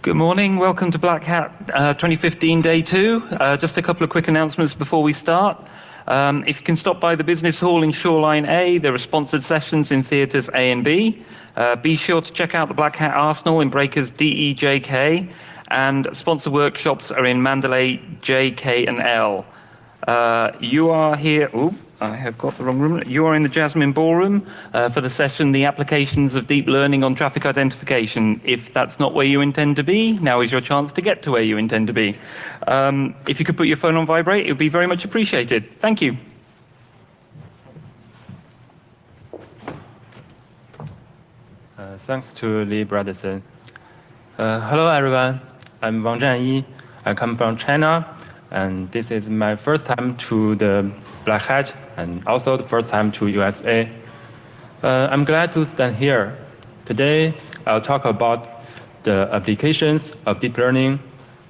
Good morning, welcome to Black Hat 2015 Day 2. Just a couple of quick announcements before we start. If you can stop by the Business Hall in Shoreline A, there are sponsored sessions in Theatres A and B. Be sure to check out the Black Hat Arsenal in Breakers D, E, J, K, and sponsor workshops are in Mandalay J, K, and L. You are here, I have got the wrong room. You are in the Jasmine Ballroom for the session, The Applications of Deep Learning on Traffic Identification. If that's not where you intend to be, now is your chance to get to where you intend to be. If you could put your phone on vibrate, it would be very much appreciated. Thank you. Thanks to Lee Bradison. Hello, everyone. I'm Wang Zhanyi. I come from China, and this is my first time to the Black Hat, and also the first time to USA. I'm glad to stand here. Today, I'll talk about the applications of deep learning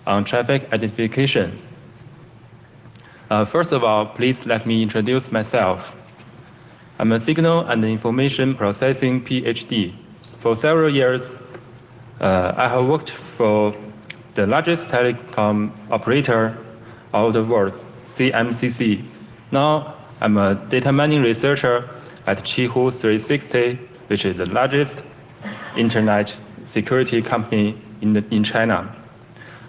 on traffic identification. First of all, please let me introduce myself. I'm a signal and information processing PhD. For several years, I have worked for the largest telecom operator of the world, CMCC. Now, I'm a data mining researcher at Qihoo 360, which is the largest internet security company in China.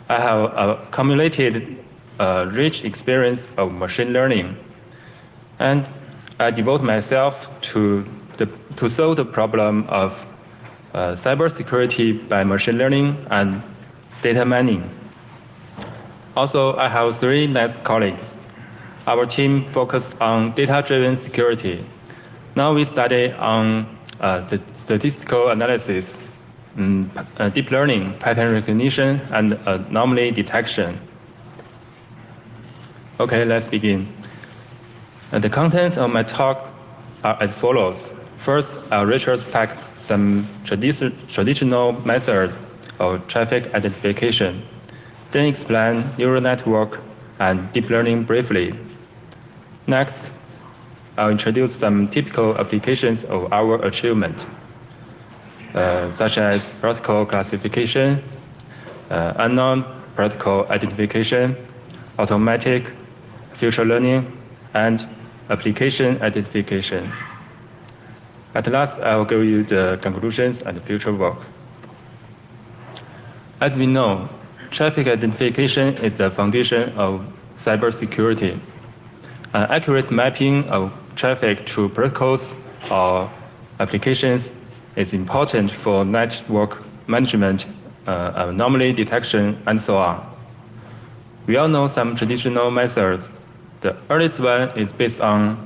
I have accumulated a rich experience of machine learning, and I devote myself to solve the problem of cybersecurity by machine learning and data mining. Also, I have 3 nice colleagues. Our team focused on data-driven security. Now we study on statistical analysis, deep learning, pattern recognition, and anomaly detection. Okay, let's begin. The contents of my talk are as follows. First, I'll retrospect some traditional methods of traffic identification, then explain neural network and deep learning briefly. Next, I'll introduce some typical applications of our achievement, such as protocol classification, unknown protocol identification, automatic feature learning, and application identification. At last, I will give you the conclusions and future work. As we know, traffic identification is the foundation of cybersecurity. An accurate mapping of traffic to protocols or applications is important for network management, anomaly detection, and so on. We all know some traditional methods. The earliest one is based on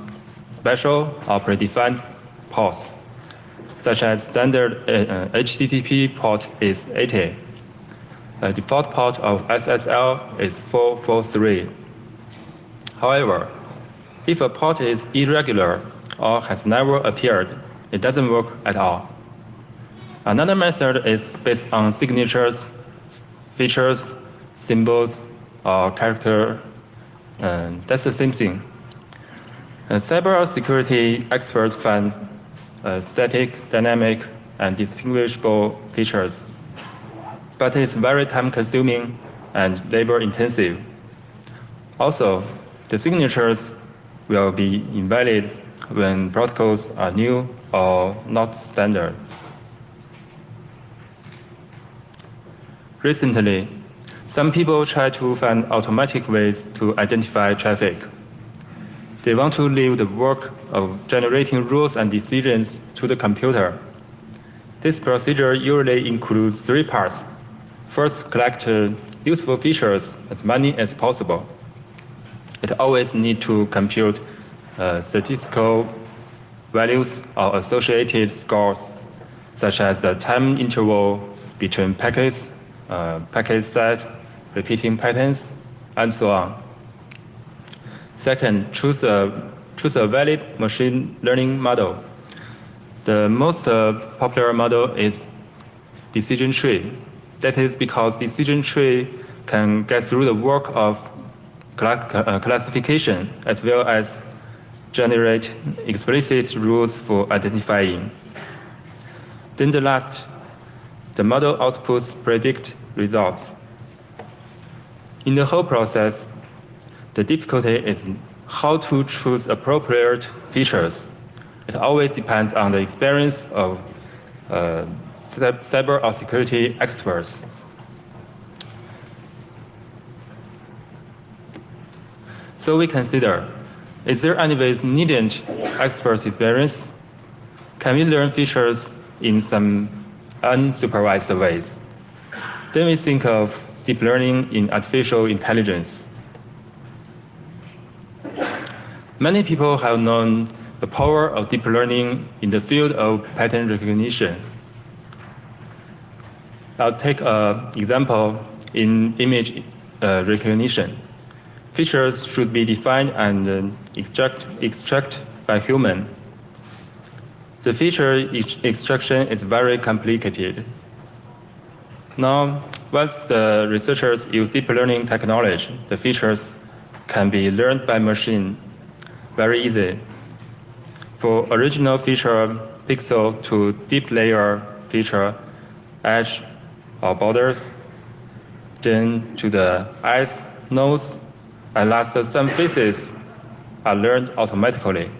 special or predefined ports, such as standard HTTP port is 80. The default port of SSL is 443. However, if a port is irregular or has never appeared, it doesn't work at all. Another method is based on signatures, features, symbols, or character. That's the same thing. Cybersecurity experts find static, dynamic, and distinguishable features, but it's very time-consuming and labor-intensive. Also, the signatures will be invalid when protocols are new or not standard. Recently, some people try to find automatic ways to identify traffic. They want to leave the work of generating rules and decisions to the computer. This procedure usually includes 3 parts. First, collect useful features as many as possible. It always needs to compute statistical values or associated scores, such as the time interval between packets, packet size, repeating patterns, and so on. Second, choose a valid machine learning model. The most popular model is decision tree. That is because decision tree can get through the work of classification as well as generate explicit rules for identifying. Then the model outputs predict results. In the whole process, the difficulty is how to choose appropriate features. It always depends on the experience of cyber or security experts. So we consider, is there any ways needed experts' experience? Can we learn features in some unsupervised ways? Then we think of deep learning in artificial intelligence. Many people have known the power of deep learning in the field of pattern recognition. I'll take an example in image recognition. Features should be defined and extract by human. The feature extraction is very complicated. Now, once the researchers use deep learning technology, the features can be learned by machine very easy. For original feature pixel to deep layer feature, edge or borders, then to the eyes, nose, and last some faces are learned automatically.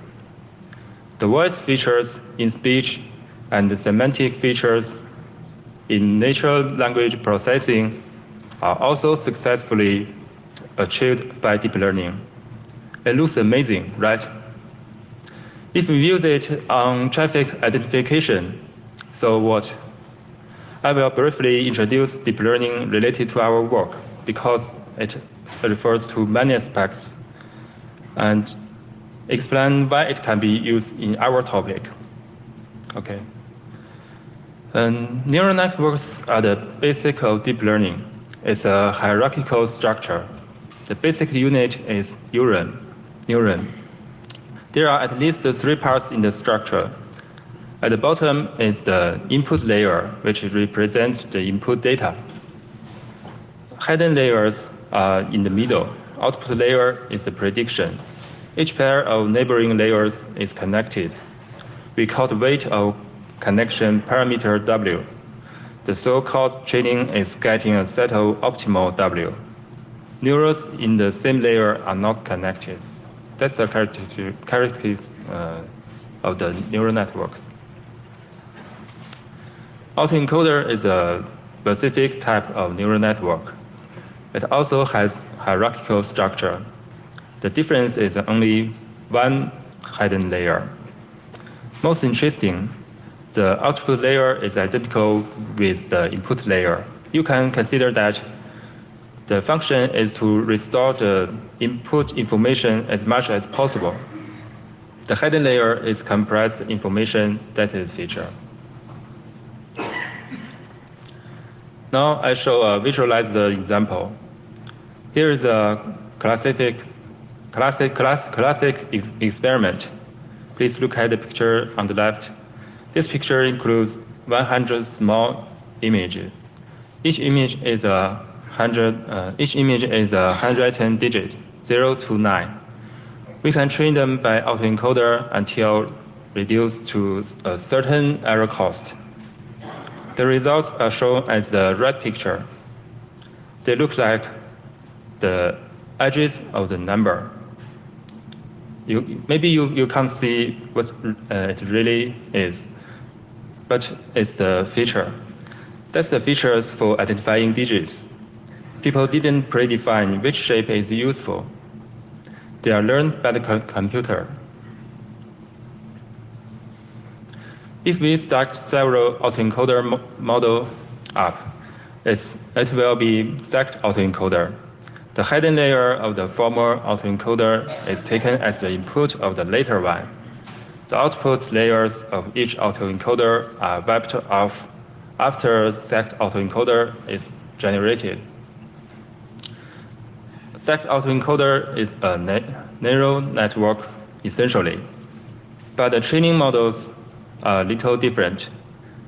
The voice features in speech and the semantic features in natural language processing are also successfully achieved by deep learning. It looks amazing, right? If we use it on traffic identification, so what? I will briefly introduce deep learning related to our work because it refers to many aspects and explain why it can be used in our topic. Okay. Neural networks are the basic of deep learning. It's a hierarchical structure. The basic unit is neuron. There are at least 3 parts in the structure. At the bottom is the input layer, which represents the input data. Hidden layers are in the middle. Output layer is the prediction. Each pair of neighboring layers is connected. We call the weight of connection parameter W. The so-called training is getting a set of optimal W. Neurons in the same layer are not connected. That's the characteristic of the neural network. Autoencoder is a specific type of neural network. It also has hierarchical structure. The difference is only one hidden layer. Most interesting, the output layer is identical with the input layer. You can consider that the function is to restore the input information as much as possible. The hidden layer is compressed information that is feature. Now I show a visualized example. Here is a classic experiment. Please look at the picture on the left. This picture includes 100 small images. Each image is a 110 digit, 0 to 9. We can train them by autoencoder until reduced to a certain error cost. The results are shown as the red picture. They look like the edges of the number. Maybe you can't see what it really is, but it's the feature. That's the features for identifying digits. People didn't predefine which shape is useful. They are learned by the computer. If we stack several autoencoder model up, it will be stacked autoencoder. The hidden layer of the former autoencoder is taken as the input of the later one. The output layers of each autoencoder are wiped off after stacked autoencoder is generated. Stacked autoencoder is a neural network, essentially. But the training models are a little different,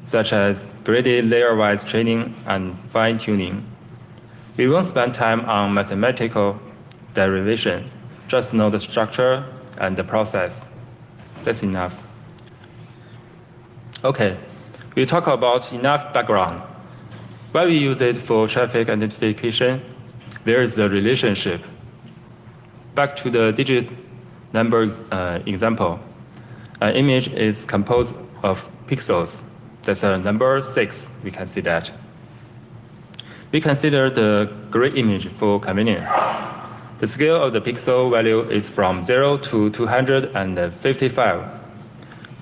such as graded layer-wise training and fine-tuning. We won't spend time on mathematical derivation, just know the structure and the process. That's enough. Okay, we talk about enough background. Why we use it for traffic identification? There is the relationship. Back to the digit number example. An image is composed of pixels. That's a number 6, we can see that. We consider the gray image for convenience. The scale of the pixel value is from 0 to 255.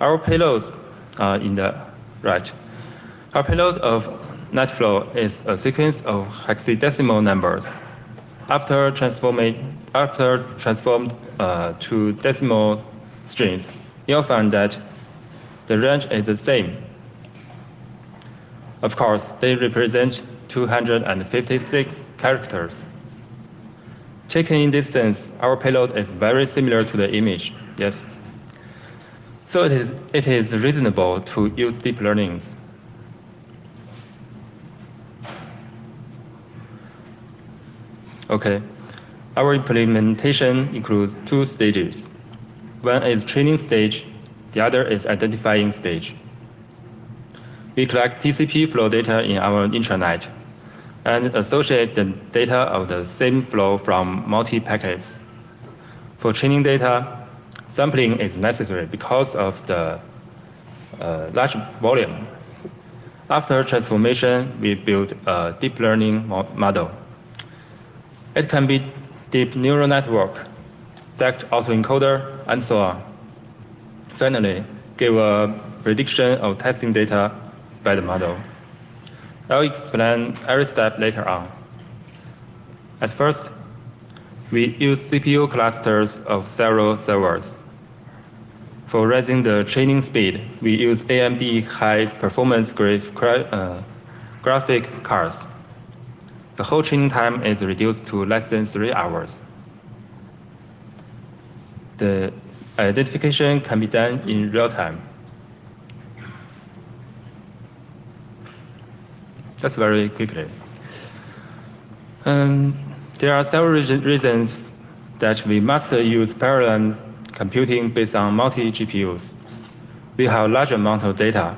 Our payload in the right. Our payload of NetFlow is a sequence of hexadecimal numbers. After transformed to decimal strings, you'll find that the range is the same. Of course, they represent 256 characters. Taken in this sense, our payload is very similar to the image, yes. So it is reasonable to use deep learnings. Okay, our implementation includes 2 stages. One is training stage, the other is identifying stage. We collect TCP flow data in our intranet and associate the data of the same flow from multi-packets. For training data, sampling is necessary because of the large volume. After transformation, we build a deep learning model. It can be deep neural network, stacked autoencoder, and so on. Finally, give a prediction of testing data by the model. I'll explain every step later on. At first, we use CPU clusters of several servers. For raising the training speed, we use AMD high-performance graphic cards. The whole training time is reduced to less than 3 hours. The identification can be done in real time. That's very quickly. There are several reasons that we must use parallel computing based on multi-GPUs. We have a large amount of data,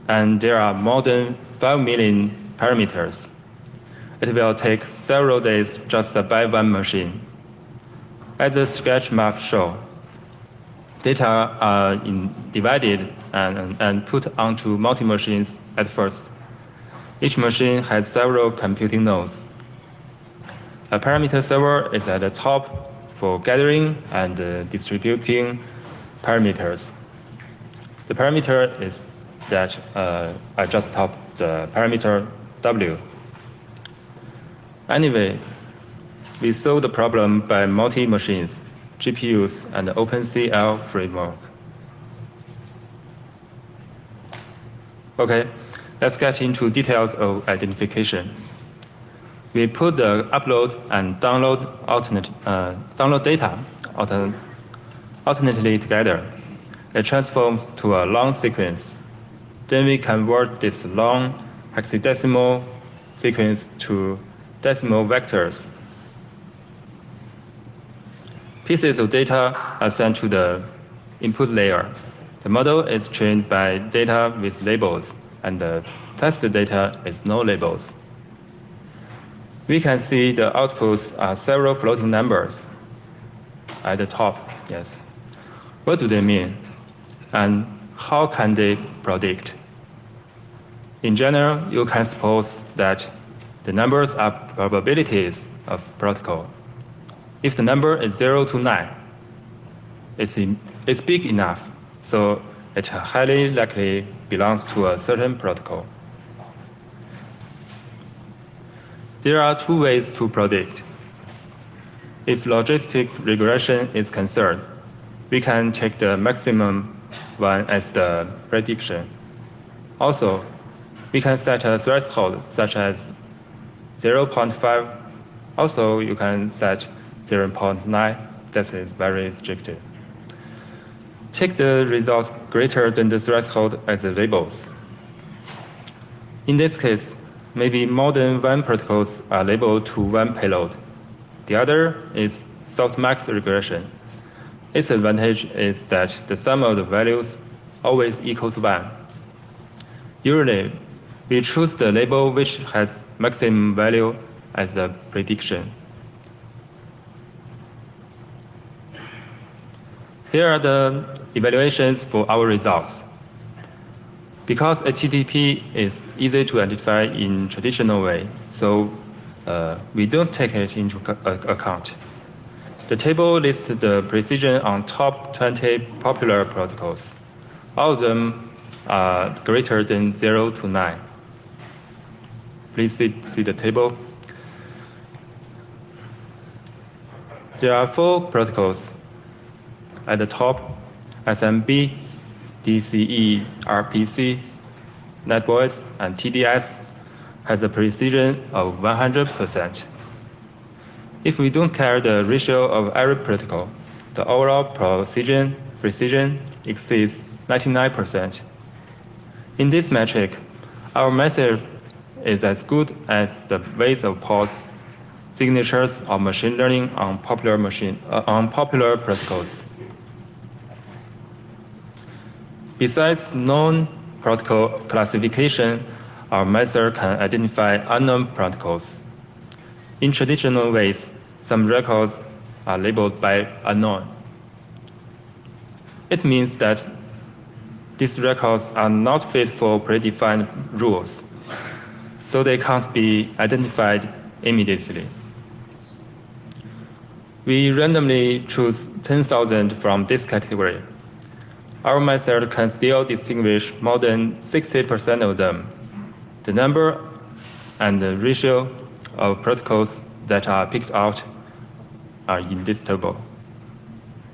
and there are more than 5 million parameters. It will take several days just to buy one machine. As the sketch map shows, data are divided and put onto multi-machines at first. Each machine has several computing nodes. A parameter server is at the top for gathering and distributing parameters. The parameter is that I just typed the parameter W. Anyway, we solve the problem by multi-machines, GPUs, and the OpenCL framework. Okay, let's get into details of identification. We put the upload and download data alternately together. It transforms to a long sequence. Then we convert this long hexadecimal sequence to decimal vectors. Pieces of data are sent to the input layer. The model is trained by data with labels, and the test data is no labels. We can see the outputs are several floating numbers at the top, yes. What do they mean? And how can they predict? In general, you can suppose that the numbers are probabilities of protocol. If the number is 0 to 9, it's big enough, so it highly likely belongs to a certain protocol. There are 2 ways to predict. If logistic regression is concerned, we can take the maximum one as the prediction. Also, we can set a threshold such as 0.5. Also, you can set 0.9. That is very restricted. Take the results greater than the threshold as the labels. In this case, maybe more than one protocols are labeled to one payload. The other is softmax regression. Its advantage is that the sum of the values always equals 1. Usually, We choose the label which has maximum value as the prediction. Here are the evaluations for our results. Because HTTP is easy to identify in traditional way, so we don't take it into account. The table lists the precision on top 20 popular protocols. All of them are greater than 0 to 9. Please see the table. There are 4 protocols at the top: SMB, DCE, RPC, NetVoice, and TDS has a precision of 100%. If we don't care the ratio of every protocol, the overall precision exceeds 99%. In this metric, our method is as good as the weights of ports, signatures of machine learning on popular protocols. Besides non-protocol classification, our method can identify unknown protocols. In traditional ways, some records are labeled by unknown. It means that these records are not fit for predefined rules, so they can't be identified immediately. We randomly choose 10,000 from this category. Our method can still distinguish more than 60% of them. The number and the ratio of protocols that are picked out are in this table.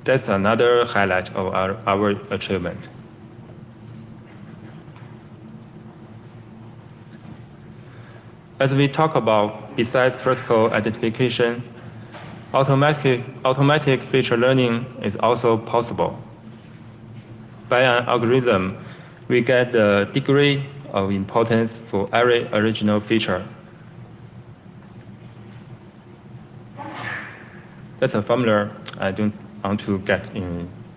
That's another highlight of our achievement. As we talk about, besides protocol identification, automatic feature learning is also possible. By an algorithm, we get the degree of importance for every original feature. That's a formula. I don't want to get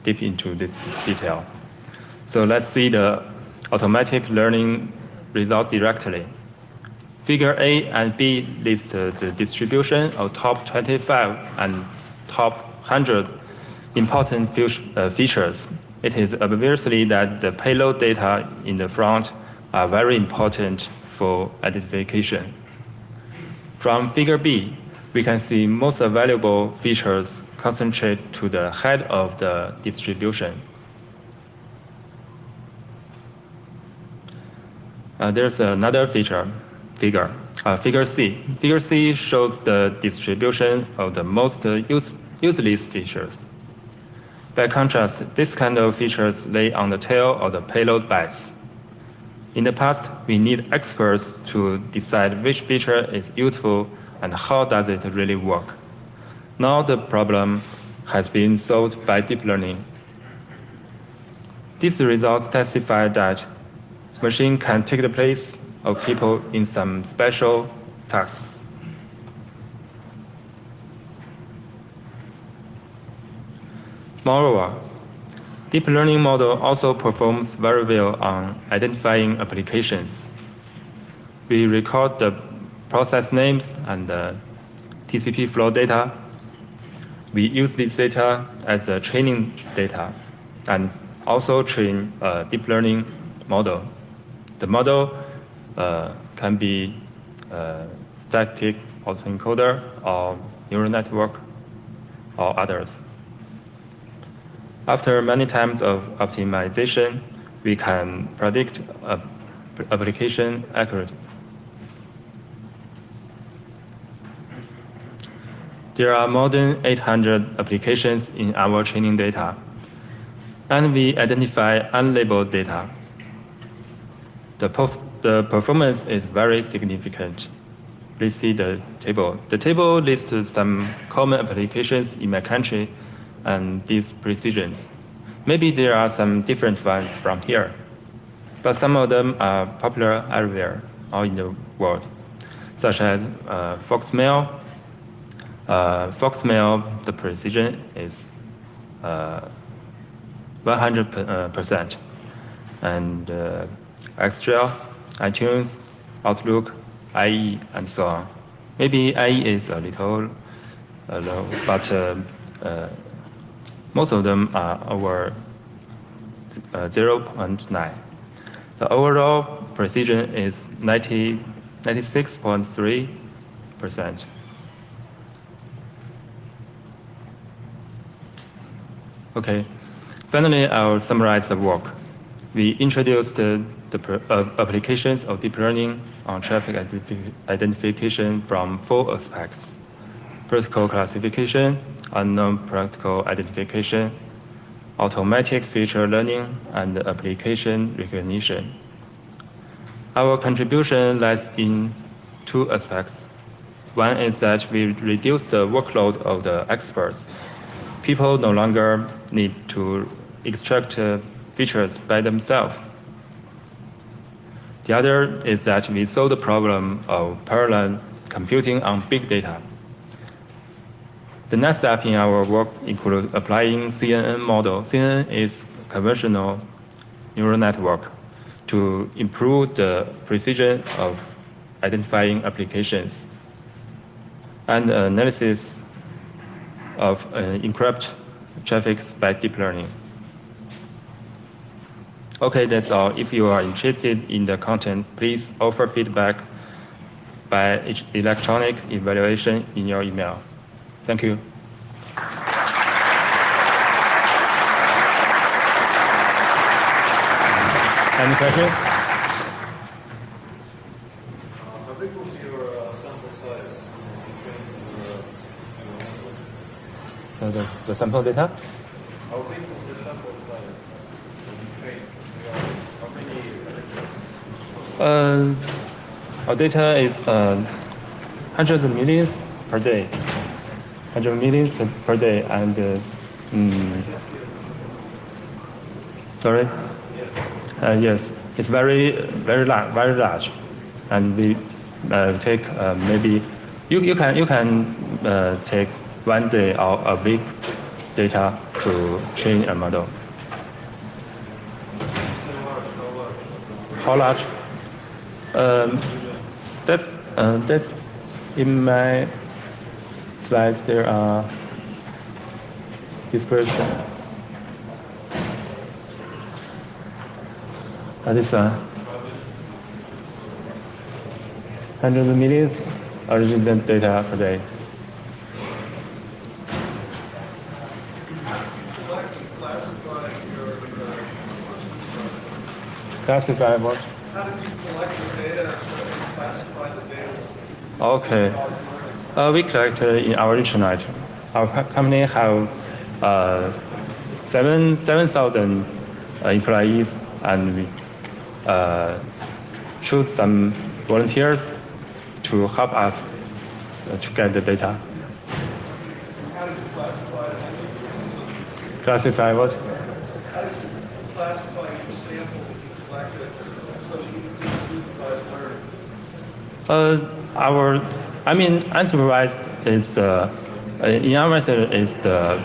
deep into this detail. So let's see the automatic learning result directly. Figure A and B list the distribution of top 25 and top 100 important features. It is obviously that the payload data in the front are very important for identification. From figure B, we can see most valuable features concentrate to the head of the distribution. There's another figure C. Figure C shows the distribution of the most useless features. By contrast, this kind of features lay on the tail of the payload bytes. In the past, we need experts to decide which feature is useful and how does it really work. Now the problem has been solved by deep learning. These results testify that machine can take the place of people in some special tasks. Moreover, deep learning model also performs very well on identifying applications. We record the process names and the TCP flow data. We use this data as a training data and also train a deep learning model. The model can be static autoencoder or neural network or others. After many times of optimization, we can predict application accurately. There are more than 800 applications in our training data, and we identify unlabeled data. The performance is very significant. Please see the table. The table lists some common applications in my country and these precisions. Maybe there are some different ones from here, but some of them are popular everywhere, all in the world, such as Foxmail. Foxmail, the precision is 100%, and Xtrail iTunes, Outlook, IE, and so on. Maybe IE is a little low, but most of them are over 0.9. The overall precision is 96.3%. Okay, finally, I'll summarize the work. We introduced the applications of deep learning on traffic identification from 4 aspects: practical classification, unknown practical identification, automatic feature learning, and application recognition. Our contribution lies in 2 aspects. One is that we reduce the workload of the experts. People no longer need to extract features by themselves. The other is that we solve the problem of parallel computing on big data. The next step in our work includes applying CNN model. CNN is conventional neural network to improve the precision of identifying applications and analysis of encrypt traffic by deep learning. Okay, that's all. If you are interested in the content, please offer feedback by electronic evaluation in your email. Thank you. Any questions? How big was your sample size? The sample data? How big was the sample size that you trained? How many? Our data is hundreds of millions per day. 100 millions per day, and sorry. Yes, it's very large, and we take maybe you can take 1 day or a week data to train a model. How large? That's in my slides. There are description. This hundreds of millions original data per day. Classify what? How did you collect the data and classify the data? Okay. We collect in our internet. Our company have 7,000 employees, and we choose some volunteers to help us to get the data. How did you classify it? Classify what? How did you classify each sample that you collected so you can supervise learning? Unsupervised is in our method is the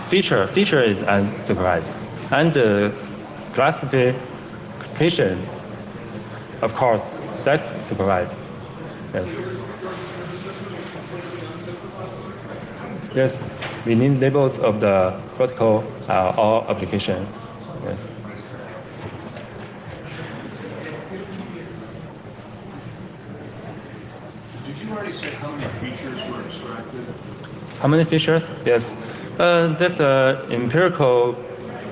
feature. Feature is unsupervised, and the classification, of course, that's supervised. Yes. Yes, we need labels of the protocol or application. Yes. Did you already say how many features were extracted? How many features? Yes. That's an empirical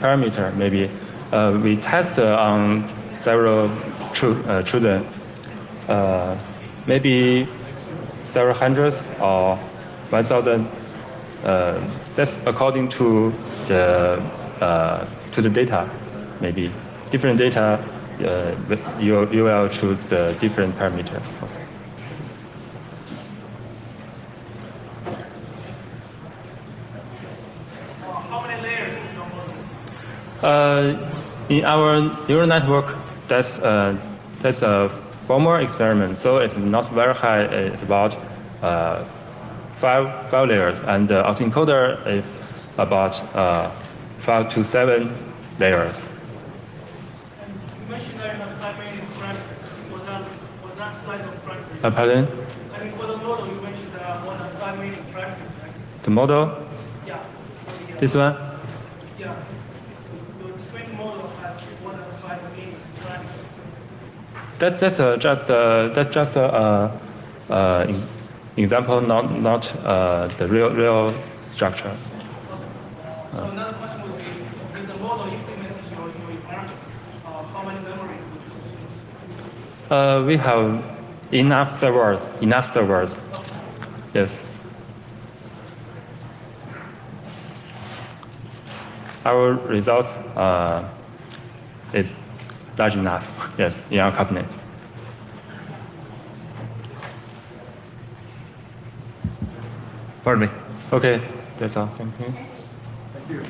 parameter, maybe. We test on several children, maybe several hundreds or 1,000. That's according to the data, maybe. Different data, you will choose the different parameter. Okay. How many layers? In our neural network, that's a formal experiment, so it's not very high. It's about five layers, and the autoencoder is about 5 to 7 layers. You mentioned that you have 5 million parameters. Was last slide of parameters. Pardon? I mean, for the model, you mentioned there are more than 5 million parameters, right? The model? Yeah. This one? Yeah. The training model has more than 5 million parameters. That's just example, not the real structure. So another question would be, is the model implemented in your environment? How many memory would you use? We have enough servers. Yes. Our results is large enough. Yes, in our company. Pardon me. Okay, that's all. Thank you. Thank you.